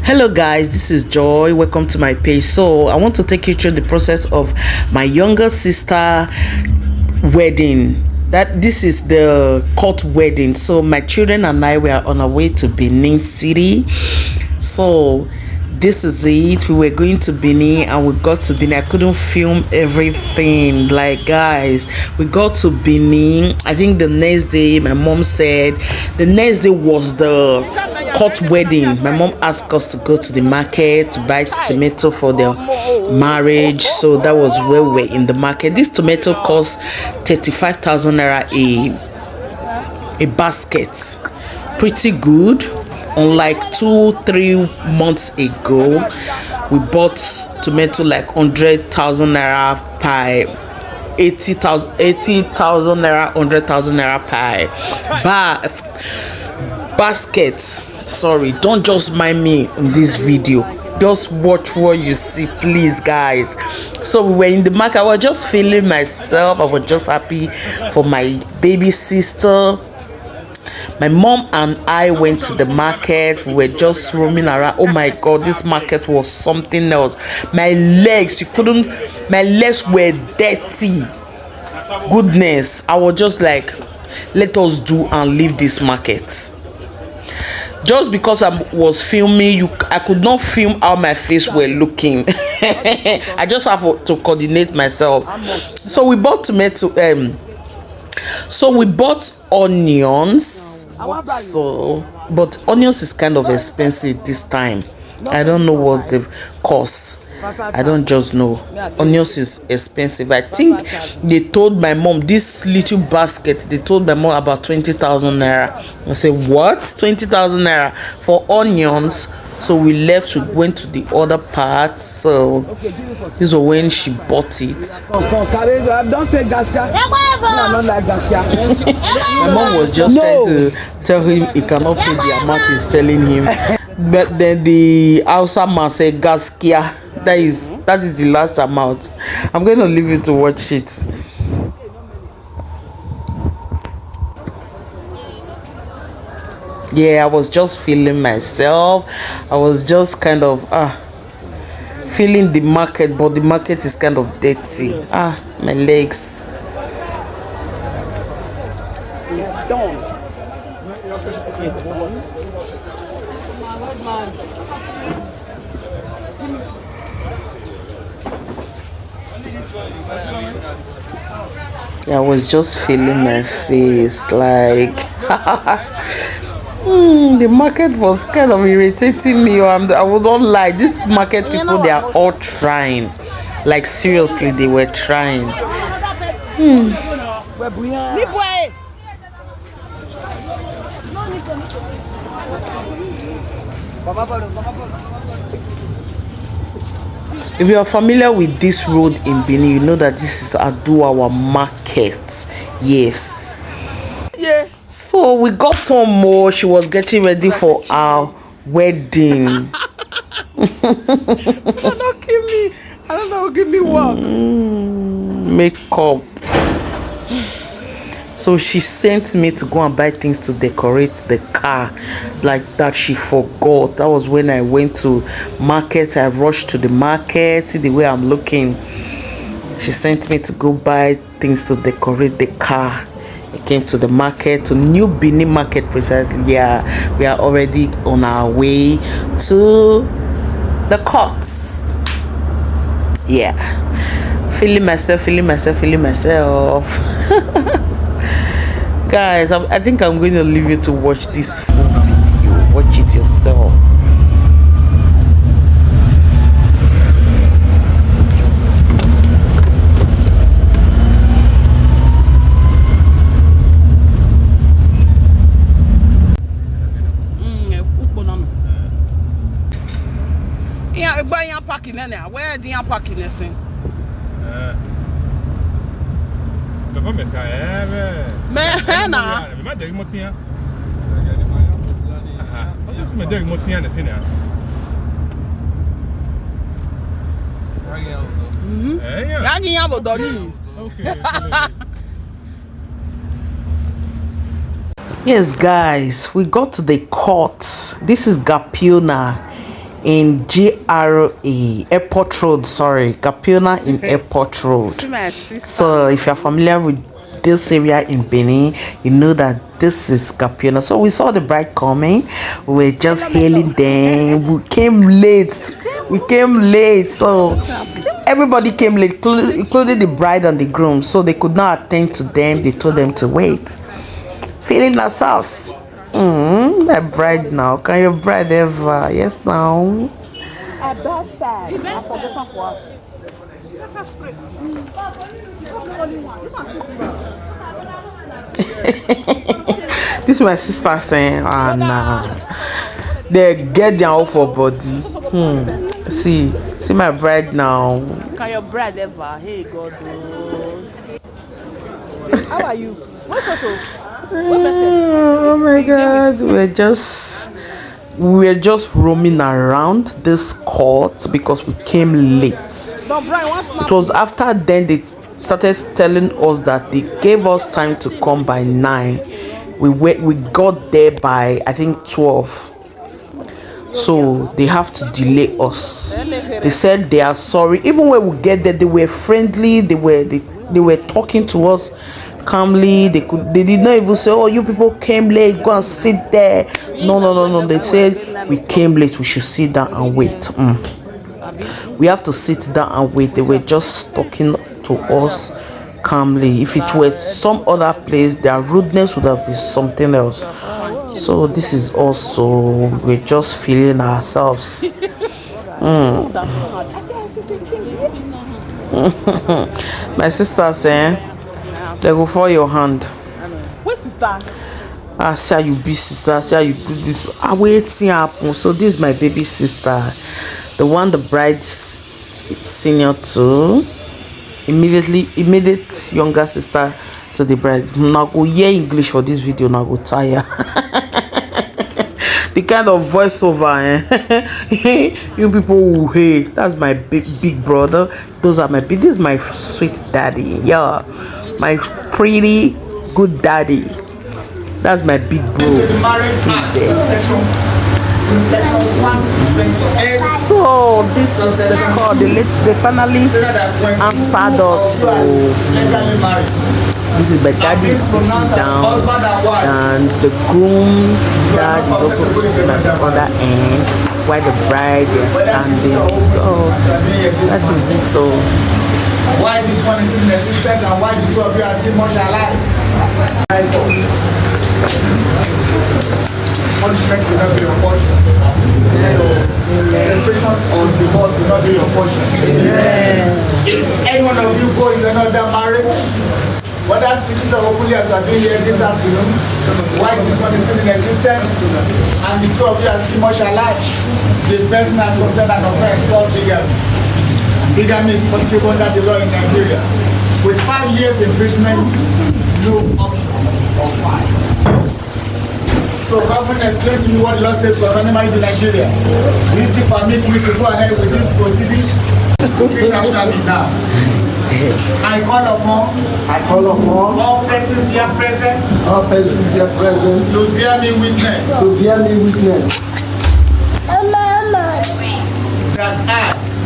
Hello guys, this is Joy. Welcome to my page. So I want to take you through the process of my younger sister wedding. This is the court wedding. So my children and I were on our way to Benin City. So this is it. We were going to Benin and we got to Benin. I couldn't film everything. Like guys, we got to Benin. I think the next day, my mom said the next day was the court wedding. My mom asked us to go to the market to buy tomato for their marriage. So that was where we were in the market. This tomato cost 35,000 naira a basket. Pretty good. Unlike 2-3 months ago, we bought tomato like 100,000 naira per 80,000 naira, 100,000 naira per basket. Sorry, don't just mind me in this video, just watch what you see, please guys. So we were in the market. I was just feeling myself. I was just happy for my baby sister. My mom and I went to the market. We were just roaming around. Oh my god, this market was something else. My legs were dirty. Goodness, I was just like, let us do and leave this market. Just because I was filming, I could not film how my face were looking. I just have to coordinate myself. So we bought tomato. So we bought onions. But onions is kind of expensive this time. I don't know what the cost. I don't just know. Onions is expensive. I think they told my mom this little basket. They told my mom about 20,000 naira. I said, what? 20,000 naira for onions? So we left. We went to the other part. So this was when she bought it. Don't say Gaskia. My mom was just trying to tell him he cannot pay the amount he's telling him. But then the Hausa man said Gaskia. That is the last amount. I'm going to leave you to watch it. Yeah, I was just feeling myself. I was just kind of feeling the market, but the market is kind of dirty. My legs. I was just feeling my face like the market was kind of irritating me. I would not lie. This market people, they are all trying. Like seriously, they were trying. If you are familiar with this road in Benin, you know that this is Aduawa Market. Yes. Yeah. So we got some more. She was getting ready for our wedding. Don't give me. I don't know. Give me what? Makeup. So she sent me to go and buy things to decorate the car. Like that, she forgot. That was when I went to market. I rushed to the market. See the way I'm looking. She sent me to go buy things to decorate the car. I came to the market, to New Benin Market precisely. Yeah, we are already on our way to the courts. Yeah, feeling myself. Guys, I think I'm going to leave you to watch this full video. Watch it yourself. Yeah, parking now. Where the parking lesson? Yes, guys, we got to the court. This is Gapuna in GRA Airport Road. Sorry, Capiona in Airport Road. So if you're familiar with this area in Benin, you know that this is Capiona. So we saw the bride coming. We were just hailing them. We came late. So everybody came late, including the bride and the groom. So they could not attend to them. They told them to wait. Feeling ourselves. My bride now. Can your bride ever? Yes, now. This is my sister saying, they get their own for body. See my bride now. Can your bride ever? Hey God. How are you? What photo? Oh my God, we're just roaming around this court because we came late. It was after then they started telling us that they gave us time to come by 9. We got there by I think 12. So they have to delay us. They said they are sorry. Even when we get there, they were friendly. They were talking to us calmly. They did not even say, oh, you people came late, go and sit there. No. They said we came late, we should sit down and wait. We have to sit down and wait. They were just talking to us calmly. If it were some other place, their rudeness would have been something else. So this is also, we're just feeling ourselves. My sister saying, they go for your hand. What sister? See how you be, sister. See how you do this. Waiting happen. So this is my baby sister, the one the bride's senior to, immediate younger sister to the bride. Now go hear English for this video. Now go tire. The kind of voiceover, you people will hate. That's my big brother. This is my sweet daddy. Yeah, my pretty good daddy. That's my big bro. So this is the call. They finally answered us. So this is my daddy is sitting down, and the groom dad is also sitting at the other end, while the bride is standing. So that is it. So why this one is in the system and why the two of you are still much alive? Punishment will not be your portion. Separation or divorce will not be your portion. If any one of you go in another marriage, whether secret or openly as are doing here this afternoon, why this one is still in existence and the two of you are still much alive, the person has committed an offense called bigamy. Bigamy is punishable under the law in Nigeria with 5 years imprisonment, no option of 5. So government explain to you what the law says concerning marriage in Nigeria. If you permit me to go ahead with this proceeding, please after me now. I call upon all persons here present to bear me witness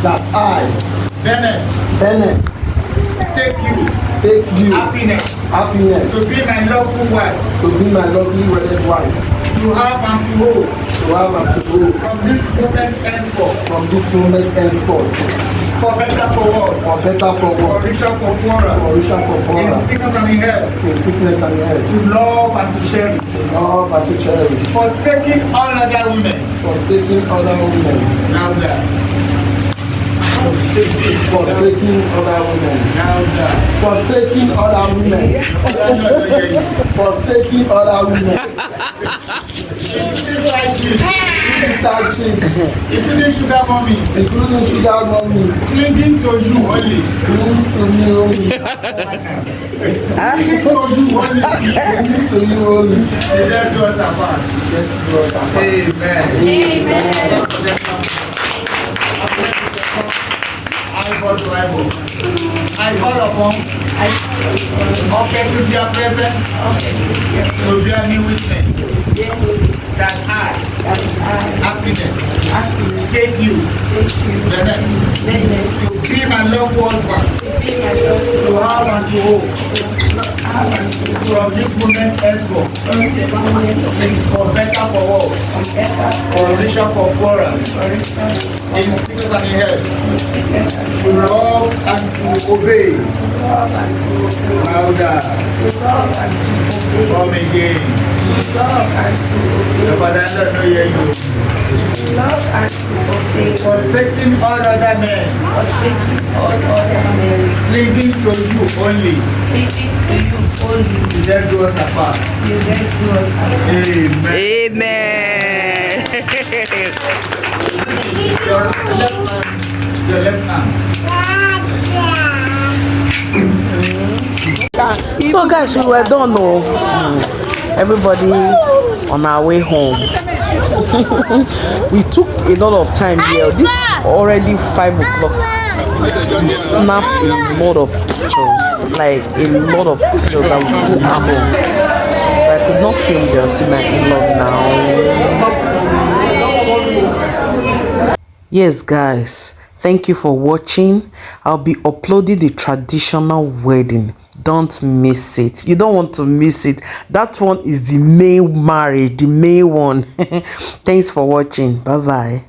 that I Benin take you happiness to be my lovely wedded wife, to have and to hold from this moment henceforth, for better for worse, for richer for poorer, in sickness and in health, to love and to cherish, forsaking all other women, now there. Forsaking other women. Including sugar mommy. Clinging to you only. Clinging to you only. Let us apart. Amen. I call upon all persons here present to bear me witness that I happiness, take you, to be my loved husband, to have and to hold, from this moment henceforth, for better for worse, for richer for poorer, in sickness and in health, to love and to obey. Louder. Come again. The Father does not hear you. Forsaking all other men. Clinging to you only. You then do us apart. Amen. Amen. Your left hand. So guys, we were done. Everybody on our way home. We took a lot of time here. This is already 5 o'clock. We snapped a lot of pictures, like a lot of pictures that we full album. So I could not film there. See my in-law now. Yes, guys. Thank you for watching. I'll be uploading the traditional wedding. Don't miss it. You don't want to miss it. That one is the main marriage, the main one. Thanks for watching. Bye bye.